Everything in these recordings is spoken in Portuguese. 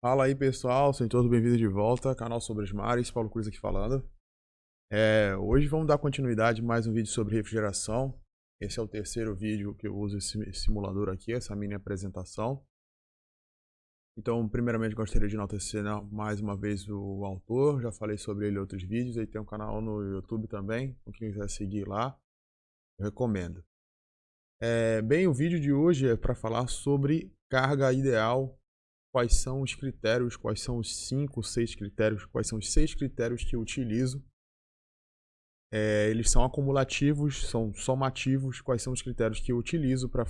Fala aí pessoal, sejam todos bem-vindos de volta, canal Sobre os Mares, Paulo Cruz aqui falando. Hoje vamos dar continuidade a mais um vídeo sobre refrigeração. Esse é o terceiro vídeo que eu uso esse simulador aqui, essa mini apresentação. Então, primeiramente gostaria de enaltecer mais uma vez o autor, já falei sobre ele em outros vídeos, ele tem um canal no YouTube também, então quem quiser seguir lá, eu recomendo. O vídeo de hoje é para falar sobre carga ideal. Quais são os critérios, quais são os 5, 6 critérios, quais são os 6 critérios que eu utilizo. Eles são acumulativos, são somativos, quais são os critérios que eu utilizo para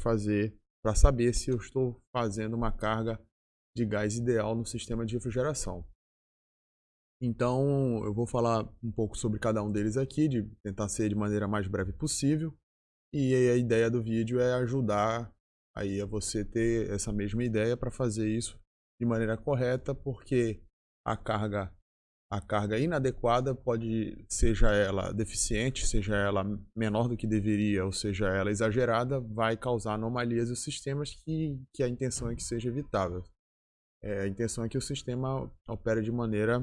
saber se eu estou fazendo uma carga de gás ideal no sistema de refrigeração. Então, eu vou falar um pouco sobre cada um deles aqui, de tentar ser de maneira mais breve possível. E a ideia do vídeo é ajudar aí a você ter essa mesma ideia para fazer isso de maneira correta, porque a carga inadequada seja ela deficiente, seja ela menor do que deveria, ou seja ela exagerada, vai causar anomalias nos sistemas que a intenção é que seja evitável. A intenção é que o sistema opere de maneira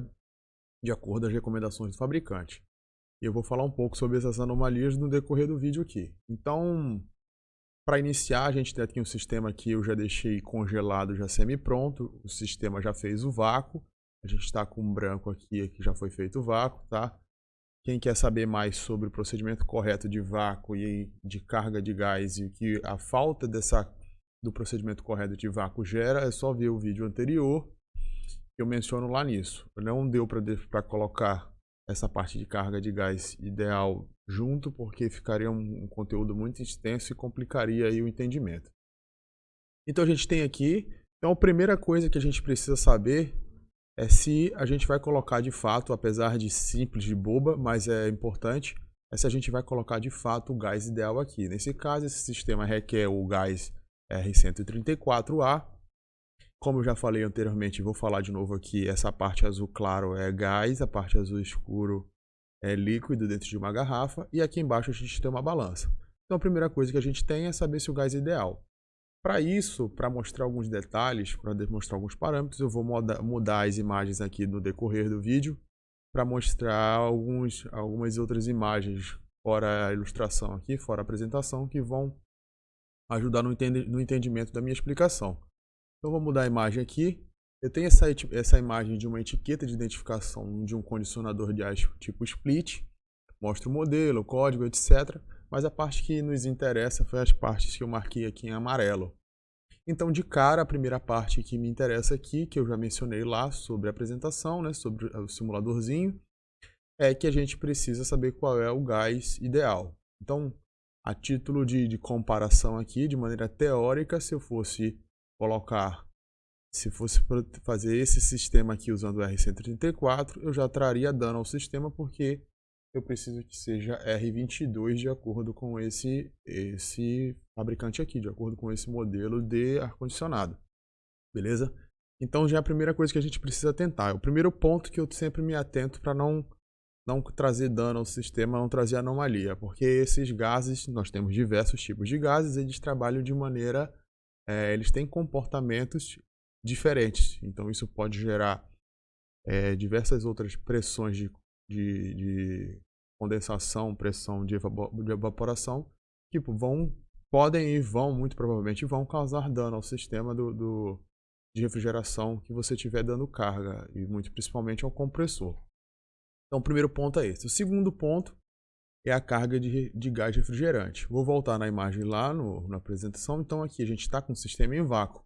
de acordo às recomendações do fabricante. E eu vou falar um pouco sobre essas anomalias no decorrer do vídeo aqui. Então, para iniciar, a gente tem aqui um sistema que eu já deixei congelado, já semi-pronto. O sistema já fez o vácuo. A gente está com um branco aqui que já foi feito o vácuo, tá? Quem quer saber mais sobre o procedimento correto de vácuo e de carga de gás e o que a falta do procedimento correto de vácuo gera, é só ver o vídeo anterior. Eu menciono lá nisso. Não deu para colocar essa parte de carga de gás ideal junto, porque ficaria um conteúdo muito extenso e complicaria aí o entendimento. Então a gente tem aqui, então a primeira coisa que a gente precisa saber é se a gente vai colocar de fato, apesar de simples, de boba, mas é importante, é se a gente vai colocar de fato o gás ideal aqui. Nesse caso, esse sistema requer o gás R134A. Como eu já falei anteriormente, vou falar de novo aqui, essa parte azul claro é gás, a parte azul escuro é líquido dentro de uma garrafa, e aqui embaixo a gente tem uma balança. Então a primeira coisa que a gente tem é saber se o gás é ideal. Para isso, para mostrar alguns detalhes, para demonstrar alguns parâmetros, eu vou mudar as imagens aqui no decorrer do vídeo, para mostrar algumas outras imagens, fora a ilustração aqui, fora a apresentação, que vão ajudar no entendimento da minha explicação. Então vou mudar a imagem aqui. Eu tenho essa imagem de uma etiqueta de identificação de um condicionador de ar tipo split. Mostra o modelo, o código, etc. Mas a parte que nos interessa foi as partes que eu marquei aqui em amarelo. Então, de cara, a primeira parte que me interessa aqui, que eu já mencionei lá sobre a apresentação, né, sobre o simuladorzinho, é que a gente precisa saber qual é o gás ideal. Então, a título de comparação aqui, de maneira teórica, se fosse fazer esse sistema aqui usando o R134, eu já traria dano ao sistema, porque eu preciso que seja R22 de acordo com esse fabricante aqui, de acordo com esse modelo de ar-condicionado. Beleza? Então já é a primeira coisa que a gente precisa atentar. É o primeiro ponto que eu sempre me atento para não trazer dano ao sistema, não trazer anomalia, porque esses gases, nós temos diversos tipos de gases, eles trabalham de maneira, eles têm comportamentos diferentes, então isso pode gerar diversas outras pressões de condensação, pressão de evaporação, que podem e vão, muito provavelmente vão causar dano ao sistema de refrigeração que você estiver dando carga, e muito principalmente ao compressor. Então o primeiro ponto é esse. O segundo ponto é a carga de gás refrigerante. Vou voltar na imagem lá na apresentação. Então aqui a gente está com o sistema em vácuo.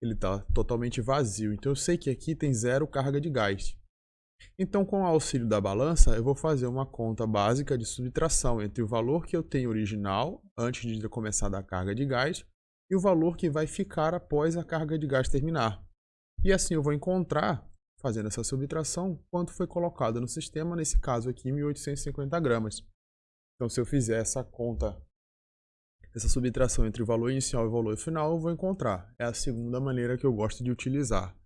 Ele está totalmente vazio. Então eu sei que aqui tem zero carga de gás. Então com o auxílio da balança eu vou fazer uma conta básica de subtração entre o valor que eu tenho original antes de começar a dar carga de gás e o valor que vai ficar após a carga de gás terminar. E assim eu vou encontrar, fazendo essa subtração, quanto foi colocado no sistema, nesse caso aqui 1.850 gramas. Então se eu fizer essa conta, essa subtração entre o valor inicial e o valor final, eu vou encontrar. É a segunda maneira que eu gosto de utilizar.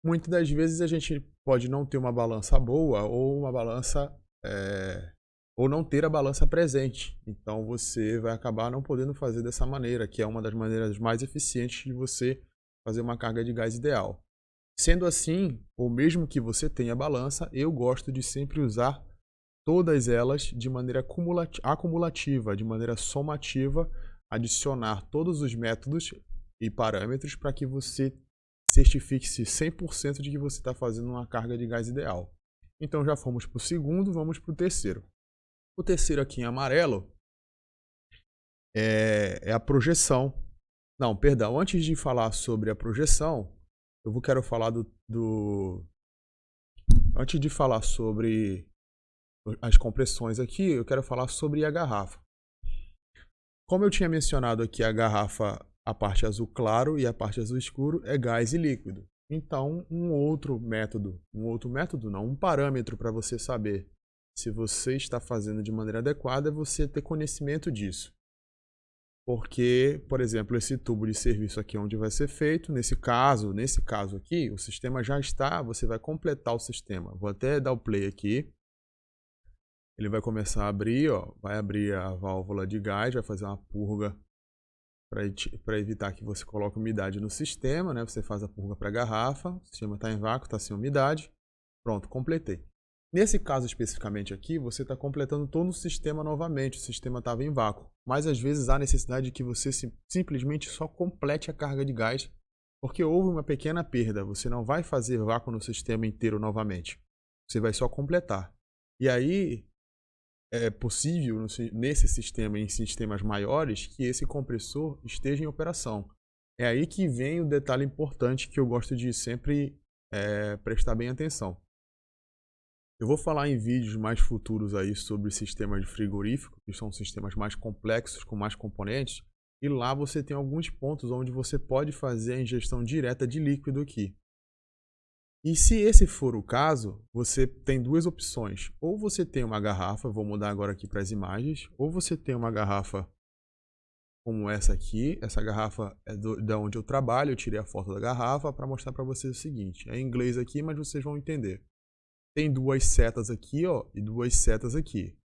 Muitas das vezes a gente pode não ter uma balança boa ou uma balança ou não ter a balança presente. Então você vai acabar não podendo fazer dessa maneira, que é uma das maneiras mais eficientes de você fazer uma carga de gás ideal. Sendo assim, ou mesmo que você tenha balança, eu gosto de sempre usar todas elas de maneira acumulativa, de maneira somativa, adicionar todos os métodos e parâmetros para que você certifique-se 100% de que você está fazendo uma carga de gás ideal. Então já fomos para o segundo, vamos para o terceiro. O terceiro aqui em amarelo é a projeção. Não, perdão, antes de falar sobre a projeção, quero falar antes de falar sobre as compressões aqui, eu quero falar sobre a garrafa. Como eu tinha mencionado aqui, a garrafa, a parte azul claro e a parte azul escuro é gás e líquido. Então, um parâmetro para você saber se você está fazendo de maneira adequada é você ter conhecimento disso. Porque, por exemplo, esse tubo de serviço aqui onde vai ser feito, nesse caso aqui, o sistema já está, você vai completar o sistema. Vou até dar o play aqui. Ele vai começar a abrir, ó, vai abrir a válvula de gás, vai fazer uma purga para evitar que você coloque umidade no sistema, né? Você faz a purga para a garrafa, o sistema está em vácuo, está sem umidade. Pronto, completei. Nesse caso especificamente aqui, você está completando todo o sistema novamente, o sistema estava em vácuo. Mas às vezes há necessidade de que você simplesmente só complete a carga de gás, porque houve uma pequena perda, você não vai fazer vácuo no sistema inteiro novamente. Você vai só completar. E aí, é possível nesse sistema e em sistemas maiores que esse compressor esteja em operação. É aí que vem o detalhe importante que eu gosto de sempre prestar bem atenção. Eu vou falar em vídeos mais futuros aí sobre sistemas de frigorífico, que são sistemas mais complexos, com mais componentes, e lá você tem alguns pontos onde você pode fazer a injeção direta de líquido aqui. E se esse for o caso, você tem duas opções. Ou você tem uma garrafa, vou mudar agora aqui para as imagens, ou você tem uma garrafa como essa aqui. Essa garrafa é da onde eu trabalho, eu tirei a foto da garrafa para mostrar para vocês o seguinte. É em inglês aqui, mas vocês vão entender. Tem duas setas aqui, ó, e duas setas aqui.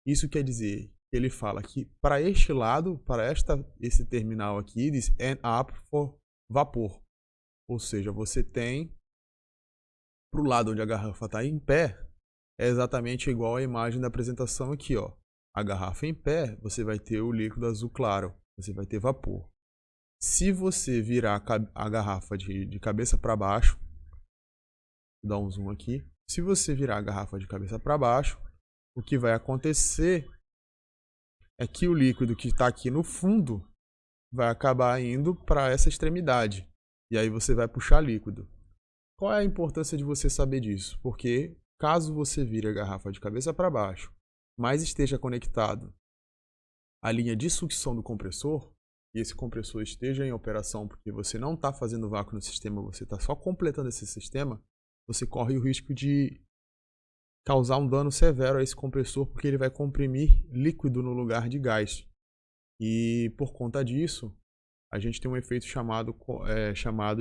Isso quer dizer que ele fala que para este lado, para esse terminal aqui, diz end up for vapor. Ou seja, você tem para o lado onde a garrafa está em pé, é exatamente igual à imagem da apresentação aqui, ó. A garrafa em pé, você vai ter o líquido azul claro, você vai ter vapor. Se você virar a garrafa de cabeça para baixo, vou dar um zoom aqui. Se você virar a garrafa de cabeça para baixo, o que vai acontecer é que o líquido que está aqui no fundo vai acabar indo para essa extremidade. E aí você vai puxar líquido. Qual é a importância de você saber disso? Porque caso você vire a garrafa de cabeça para baixo, mas esteja conectado à linha de sucção do compressor, e esse compressor esteja em operação porque você não está fazendo vácuo no sistema, você está só completando esse sistema, você corre o risco de causar um dano severo a esse compressor, porque ele vai comprimir líquido no lugar de gás. E por conta disso, a gente tem um efeito chamado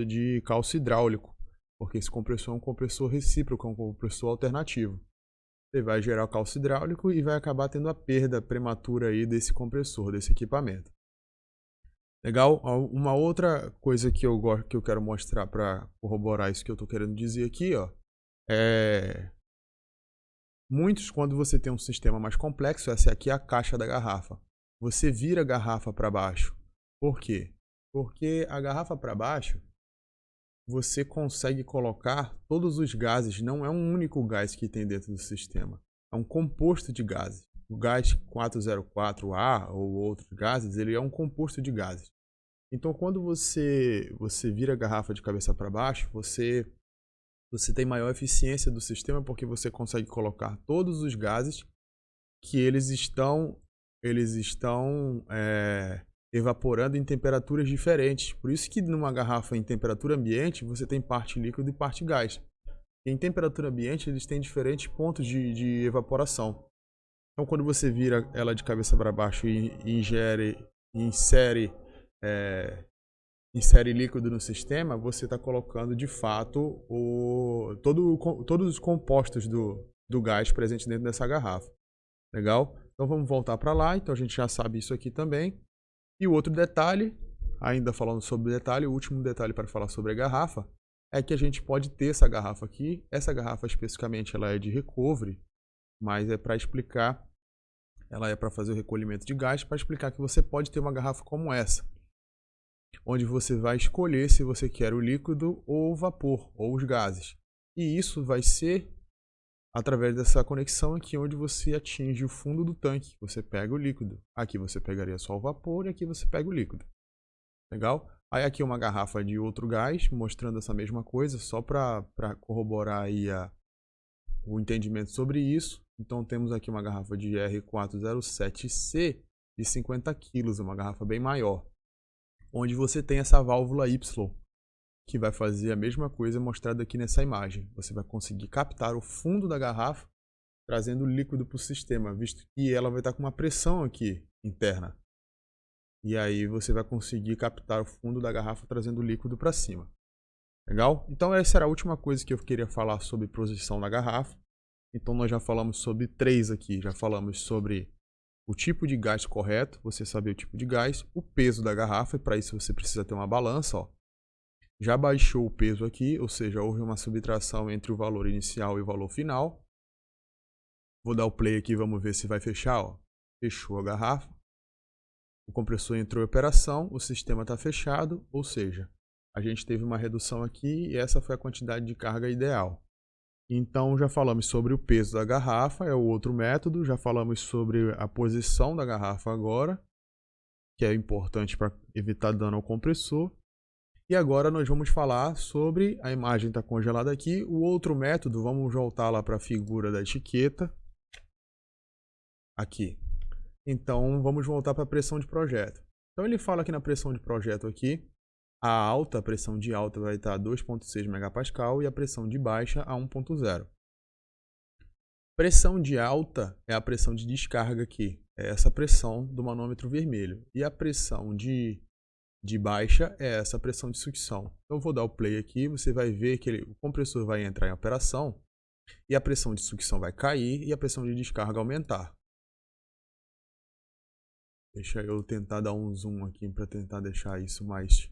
de calço hidráulico, porque esse compressor é um compressor recíproco, é um compressor alternativo. Você vai gerar o calço hidráulico e vai acabar tendo a perda prematura aí desse compressor, desse equipamento. Legal? Uma outra coisa que eu quero mostrar para corroborar isso que eu estou querendo dizer aqui, ó, quando você tem um sistema mais complexo, essa aqui é a caixa da garrafa. Você vira a garrafa para baixo. Por quê? Porque a garrafa para baixo, você consegue colocar todos os gases, não é um único gás que tem dentro do sistema, é um composto de gases. O gás 404A ou outros gases, ele é um composto de gases. Então, quando você vira a garrafa de cabeça para baixo, você tem maior eficiência do sistema porque você consegue colocar todos os gases que eles estão evaporando em temperaturas diferentes. Por isso que numa garrafa em temperatura ambiente, você tem parte líquido e parte gás. Em temperatura ambiente, eles têm diferentes pontos de evaporação. Então, quando você vira ela de cabeça para baixo e insere líquido no sistema, você está colocando de fato todos os compostos do gás presente dentro dessa garrafa. Legal? Então vamos voltar para lá. Então a gente já sabe isso aqui também. E o outro detalhe, ainda falando sobre o detalhe, o último detalhe para falar sobre a garrafa, é que a gente pode ter essa garrafa aqui. Essa garrafa especificamente ela é de recovery, mas é para explicar, ela é para fazer o recolhimento de gás, para explicar que você pode ter uma garrafa como essa, onde você vai escolher se você quer o líquido ou o vapor, ou os gases. E isso vai ser através dessa conexão aqui, onde você atinge o fundo do tanque, você pega o líquido. Aqui você pegaria só o vapor e aqui você pega o líquido. Legal? Aí aqui uma garrafa de outro gás, mostrando essa mesma coisa, só para corroborar aí o entendimento sobre isso. Então temos aqui uma garrafa de R407C de 50 kg, uma garrafa bem maior, onde você tem essa válvula Y, que vai fazer a mesma coisa mostrada aqui nessa imagem. Você vai conseguir captar o fundo da garrafa, trazendo líquido para o sistema, visto que ela vai estar com uma pressão aqui interna. E aí você vai conseguir captar o fundo da garrafa, trazendo líquido para cima. Legal? Então essa era a última coisa que eu queria falar sobre posição da garrafa. Então nós já falamos sobre 3 aqui. Já falamos sobre o tipo de gás correto, você saber o tipo de gás, o peso da garrafa, e para isso você precisa ter uma balança, ó. Já baixou o peso aqui, ou seja, houve uma subtração entre o valor inicial e o valor final. Vou dar o play aqui, vamos ver se vai fechar, ó. Fechou a garrafa. O compressor entrou em operação, o sistema está fechado, ou seja, a gente teve uma redução aqui e essa foi a quantidade de carga ideal. Então já falamos sobre o peso da garrafa, é o outro método. Já falamos sobre a posição da garrafa agora, que é importante para evitar dano ao compressor. E agora nós vamos falar sobre, a imagem está congelada aqui, o outro método. Vamos voltar lá para a figura da etiqueta. Aqui. Então vamos voltar para a pressão de projeto. Então ele fala aqui na pressão de projeto aqui, a pressão de alta vai estar 2,6 MPa e a pressão de baixa a 1,0. Pressão de alta é a pressão de descarga aqui, é essa pressão do manômetro vermelho. E a pressão de baixa é essa pressão de sucção. Então eu vou dar o play aqui, você vai ver que o compressor vai entrar em operação e a pressão de sucção vai cair e a pressão de descarga aumentar. Deixa eu tentar dar um zoom aqui para tentar deixar isso mais...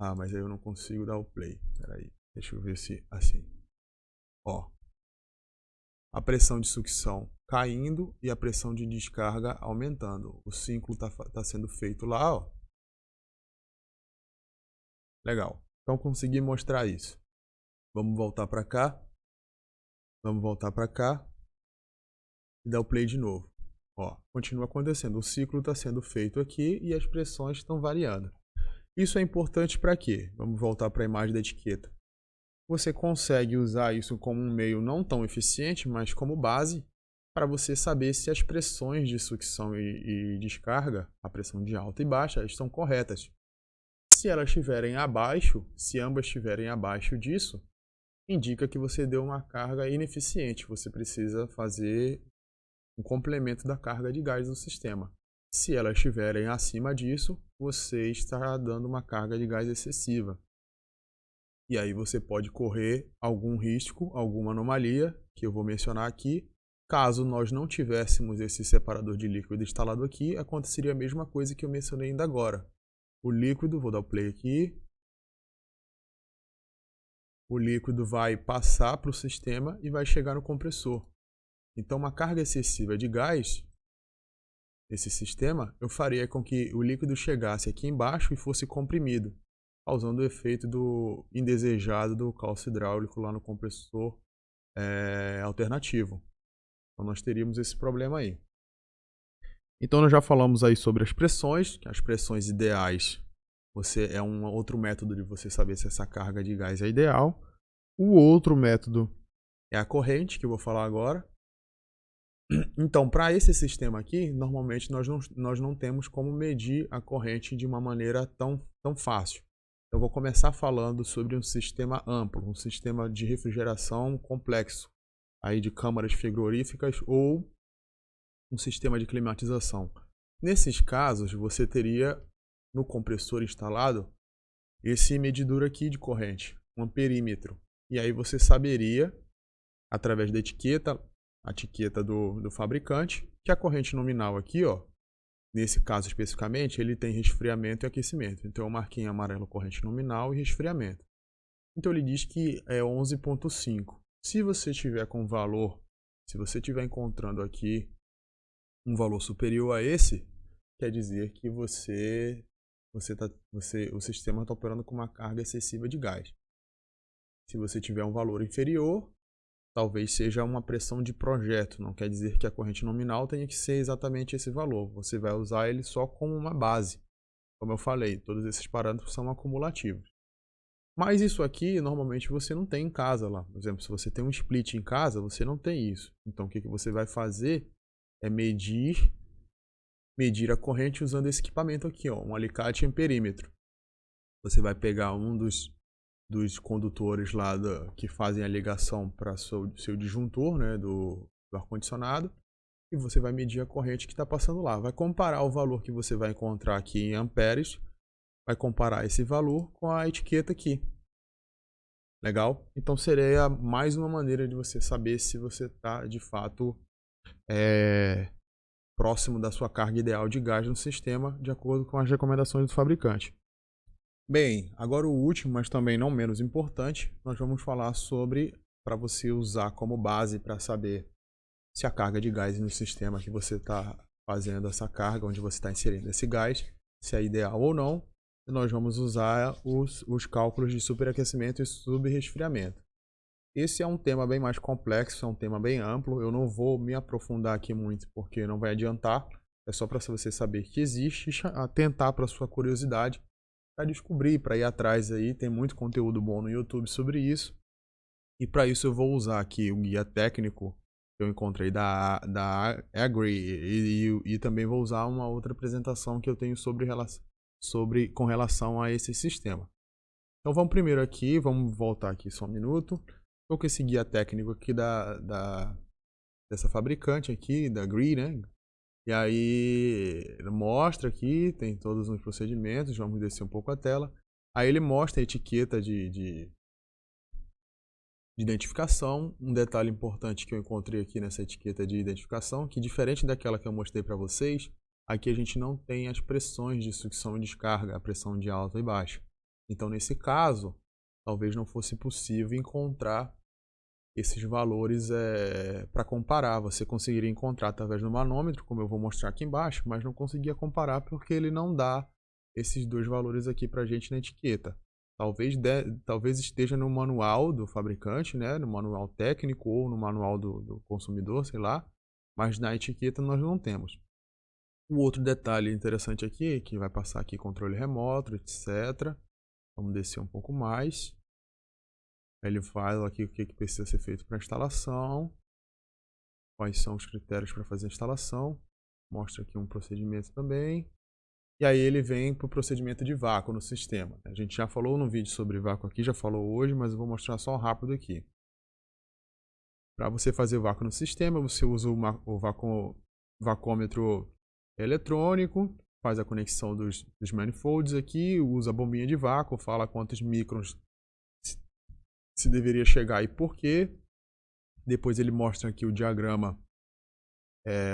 Ah, mas aí eu não consigo dar o play. Espera aí, deixa eu ver se assim. Ó, a pressão de sucção caindo e a pressão de descarga aumentando. O ciclo tá sendo feito lá, ó. Legal. Então consegui mostrar isso. Vamos voltar para cá. Vamos voltar para cá. E dar o play de novo. Ó, continua acontecendo. O ciclo está sendo feito aqui e as pressões estão variando. Isso é importante para quê? Vamos voltar para a imagem da etiqueta. Você consegue usar isso como um meio não tão eficiente, mas como base para você saber se as pressões de sucção e descarga, a pressão de alta e baixa, estão corretas. Se elas estiverem abaixo, se ambas estiverem abaixo disso, indica que você deu uma carga ineficiente. Você precisa fazer um complemento da carga de gás do sistema. Se elas estiverem acima disso, você está dando uma carga de gás excessiva. E aí você pode correr algum risco, alguma anomalia, que eu vou mencionar aqui. Caso nós não tivéssemos esse separador de líquido instalado aqui, aconteceria a mesma coisa que eu mencionei ainda agora. O líquido, vou dar o play aqui. O líquido vai passar para o sistema e vai chegar no compressor. Então uma carga excessiva de gás, esse sistema, eu faria com que o líquido chegasse aqui embaixo e fosse comprimido, causando o efeito do indesejado do calço hidráulico lá no compressor alternativo. Então nós teríamos esse problema aí. Então nós já falamos aí sobre as pressões, que as pressões ideais é um outro método de você saber se essa carga de gás é ideal. O outro método é a corrente, que eu vou falar agora. Então, para esse sistema aqui, normalmente nós não temos como medir a corrente de uma maneira tão fácil. Eu vou começar falando sobre um sistema amplo, um sistema de refrigeração complexo, aí de câmaras frigoríficas ou um sistema de climatização. Nesses casos, você teria no compressor instalado esse medidor aqui de corrente, um amperímetro. E aí você saberia, através da etiqueta, a etiqueta do fabricante, que a corrente nominal aqui, ó, nesse caso especificamente, ele tem resfriamento e aquecimento. Então eu marquei em amarelo corrente nominal e resfriamento. Então ele diz que é 11,5. Se você tiver com valor, se você estiver encontrando aqui um valor superior a esse, quer dizer que o sistema está operando com uma carga excessiva de gás. Se você tiver um valor inferior, talvez seja uma pressão de projeto. Não quer dizer que a corrente nominal tenha que ser exatamente esse valor. Você vai usar ele só como uma base. Como eu falei, todos esses parâmetros são acumulativos. Mas isso aqui, normalmente, você não tem em casa lá. Por exemplo, se você tem um split em casa, você não tem isso. Então, o que você vai fazer é medir a corrente usando esse equipamento aqui, ó, um alicate em perímetro. Você vai pegar um dos condutores lá que fazem a ligação para seu disjuntor, né, do ar-condicionado, e você vai medir a corrente que está passando lá. Vai comparar o valor que você vai encontrar aqui em amperes, vai comparar esse valor com a etiqueta aqui. Legal? Então seria mais uma maneira de você saber se você está de fato próximo da sua carga ideal de gás no sistema, de acordo com as recomendações do fabricante. Bem, agora o último, mas também não menos importante, nós vamos falar sobre para você usar como base para saber se a carga de gás no sistema que você está fazendo essa carga, onde você está inserindo esse gás, se é ideal ou não. Nós vamos usar os cálculos de superaquecimento e subresfriamento. Esse é um tema bem mais complexo, é um tema bem amplo. Eu não vou me aprofundar aqui muito porque não vai adiantar. É só para você saber que existe e atentar para sua curiosidade, para descobrir, para ir atrás aí. Tem muito conteúdo bom no YouTube sobre isso. E para isso eu vou usar aqui o guia técnico que eu encontrei da Agri e também vou usar uma outra apresentação que eu tenho com relação a esse sistema. Então vamos primeiro aqui, vamos voltar aqui só um minuto. Estou com esse guia técnico aqui dessa fabricante aqui, da Agri, né? E aí ele mostra aqui, tem todos os procedimentos, vamos descer um pouco a tela. Aí ele mostra a etiqueta de identificação. Um detalhe importante que eu encontrei aqui nessa etiqueta de identificação, que diferente daquela que eu mostrei para vocês, aqui a gente não tem as pressões de sucção e descarga, a pressão de alta e baixa. Então, nesse caso, talvez não fosse possível encontrar esses valores para comparar. Você conseguiria encontrar através do manômetro, como eu vou mostrar aqui embaixo, mas não conseguia comparar porque ele não dá esses dois valores aqui para a gente na etiqueta. Talvez esteja no manual do fabricante, né, no manual técnico ou no manual do consumidor, sei lá, mas na etiqueta nós não temos. O outro detalhe interessante aqui, que vai passar aqui controle remoto, etc. Vamos descer um pouco mais. Ele fala aqui o que precisa ser feito para a instalação, quais são os critérios para fazer a instalação. Mostra aqui um procedimento também. E aí ele vem para o procedimento de vácuo no sistema. A gente já falou no vídeo sobre vácuo aqui, já falou hoje, mas eu vou mostrar só rápido aqui. Para você fazer o vácuo no sistema, você usa o vacômetro eletrônico, faz a conexão dos manifolds aqui, usa a bombinha de vácuo, fala quantos microns se deveria chegar e por quê. Depois ele mostra aqui o diagrama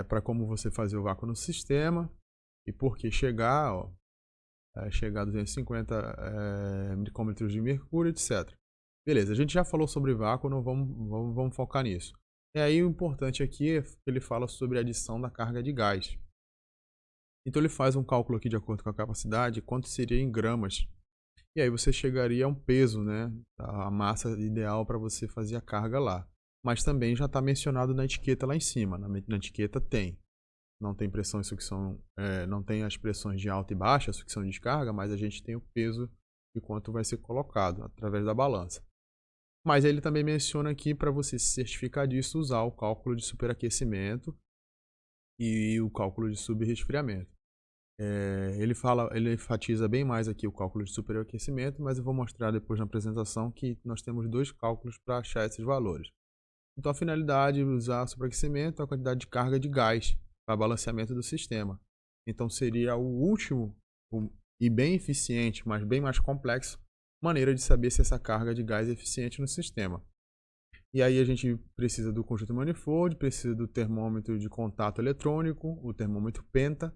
para como você fazer o vácuo no sistema e por que chegar, ó, chegar a 250 micrômetros de mercúrio, etc. Beleza, a gente já falou sobre vácuo, não vamos focar nisso. E aí o importante aqui é que ele fala sobre a adição da carga de gás. Então ele faz um cálculo aqui de acordo com a capacidade, quanto seria em gramas. E aí você chegaria a um peso, né? A massa ideal para você fazer a carga lá. Mas também já está mencionado na etiqueta lá em cima. Na etiqueta tem. Não tem pressão e sucção, não tem as pressões de alta e baixa, sucção e descarga, mas a gente tem o peso de quanto vai ser colocado através da balança. Mas ele também menciona aqui para você se certificar disso, usar o cálculo de superaquecimento e o cálculo de subresfriamento. Ele enfatiza bem mais aqui o cálculo de superaquecimento, mas eu vou mostrar depois na apresentação que nós temos dois cálculos para achar esses valores. Então a finalidade é usar o superaquecimento, a quantidade de carga de gás para balanceamento do sistema. Então seria o último e bem eficiente, mas bem mais complexo, maneira de saber se essa carga de gás é eficiente no sistema. E aí a gente precisa do conjunto manifold, precisa do termômetro de contato eletrônico, o termômetro penta,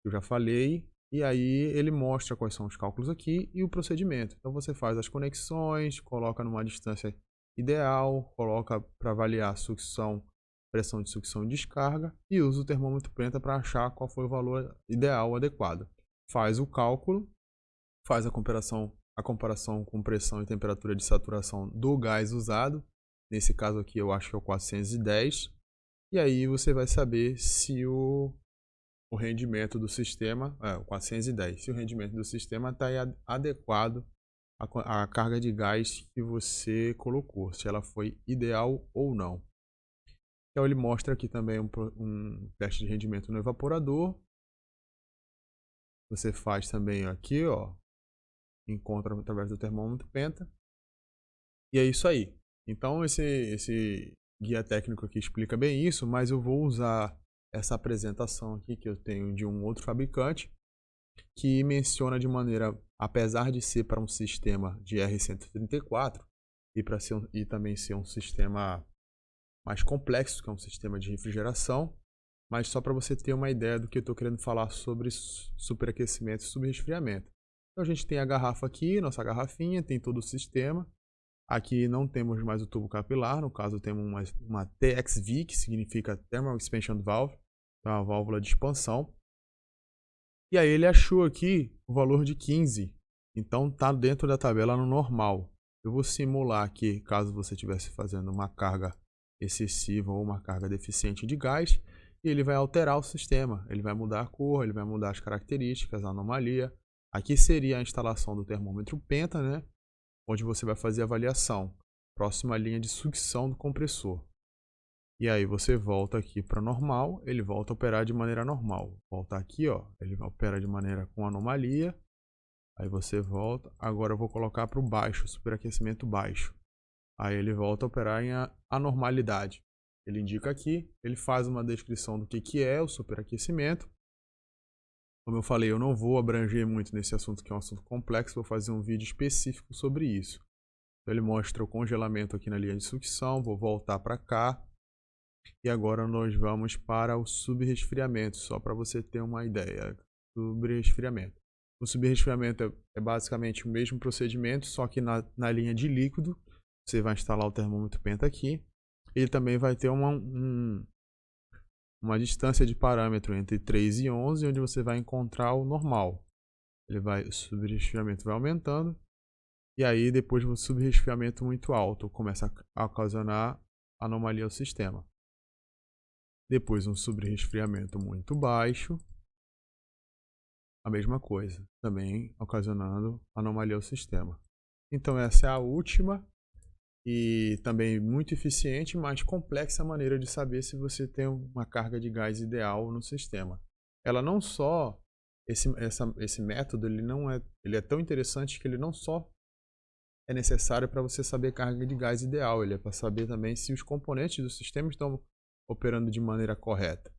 que eu já falei, E aí ele mostra quais são os cálculos aqui e o procedimento. Então você faz as conexões, coloca numa distância ideal, coloca para avaliar a sucção, pressão de sucção e descarga e usa o termômetro Penta para achar qual foi o valor ideal adequado. Faz o cálculo, faz a comparação com pressão e temperatura de saturação do gás usado. Nesse caso aqui eu acho que é o 410. E aí você vai saber se o rendimento do sistema, o 410, se o rendimento do sistema está adequado à carga de gás que você colocou, se ela foi ideal ou não. Então ele mostra aqui também um teste de rendimento no evaporador. Você faz também aqui, ó, encontra através do termômetro Penta. E é isso aí. Então esse guia técnico aqui explica bem isso, mas eu vou usar essa apresentação aqui que eu tenho de um outro fabricante que menciona de maneira, apesar de ser para um sistema de R134 e também ser um sistema mais complexo, que é um sistema de refrigeração, mas só para você ter uma ideia do que eu estou querendo falar sobre superaquecimento e subresfriamento. Então a gente tem a garrafa aqui, nossa garrafinha, tem todo o sistema. Aqui não temos mais o tubo capilar, no caso temos uma TXV, que significa Thermal Expansion Valve, é uma válvula de expansão. E aí ele achou aqui o valor de 15, então está dentro da tabela no normal. Eu vou simular aqui, caso você estivesse fazendo uma carga excessiva ou uma carga deficiente de gás, e ele vai alterar o sistema, ele vai mudar a cor, ele vai mudar as características, a anomalia. Aqui seria a instalação do termômetro Penta, né? Onde você vai fazer a avaliação, próxima linha de sucção do compressor. E aí você volta aqui para normal, ele volta a operar de maneira normal. Volta aqui, ó, ele opera de maneira com anomalia. Aí você volta, agora eu vou colocar para o baixo, superaquecimento baixo. Aí ele volta a operar em anormalidade. Ele indica aqui, ele faz uma descrição do que é o superaquecimento. Como eu falei, eu não vou abranger muito nesse assunto, que é um assunto complexo, vou fazer um vídeo específico sobre isso. Então, ele mostra o congelamento aqui na linha de sucção, vou voltar para cá. E agora nós vamos para o subresfriamento, só para você ter uma ideia. Subresfriamento. O subresfriamento é basicamente o mesmo procedimento, só que na linha de líquido, você vai instalar o termômetro Penta aqui. Ele também vai ter uma distância de parâmetro entre 3 e 11, onde você vai encontrar o normal. O subresfriamento vai aumentando, e aí depois do subresfriamento muito alto, começa a ocasionar anomalia ao sistema. Depois um subresfriamento muito baixo, a mesma coisa, também ocasionando anomalia ao sistema. Então essa é a última e também muito eficiente, mas complexa maneira de saber se você tem uma carga de gás ideal no sistema. Ela não só, esse método, ele é tão interessante que ele não só é necessário para você saber a carga de gás ideal, ele é para saber também se os componentes do sistema estão operando de maneira correta.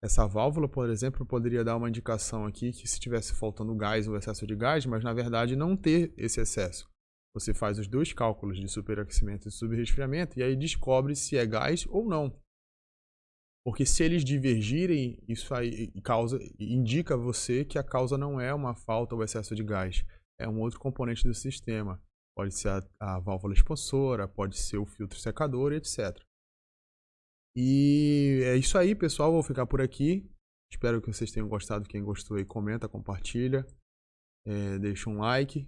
Essa válvula, por exemplo, poderia dar uma indicação aqui que se estivesse faltando gás ou excesso de gás, mas na verdade não ter esse excesso. Você faz os dois cálculos de superaquecimento e subresfriamento e aí descobre se é gás ou não. Porque se eles divergirem, isso aí indica a você que a causa não é uma falta ou excesso de gás, é um outro componente do sistema. Pode ser a válvula expansora, pode ser o filtro secador, etc. E é isso aí, pessoal. Vou ficar por aqui. Espero que vocês tenham gostado. Quem gostou aí, comenta, compartilha, deixa um like.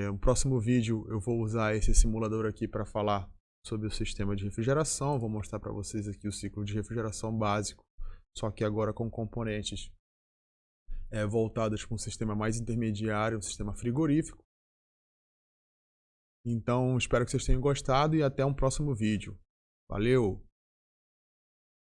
No próximo vídeo eu vou usar esse simulador aqui para falar sobre o sistema de refrigeração. Vou mostrar para vocês aqui o ciclo de refrigeração básico, só que agora com componentes voltados para um sistema mais intermediário, um sistema frigorífico. Então espero que vocês tenham gostado e até um próximo vídeo. Valeu!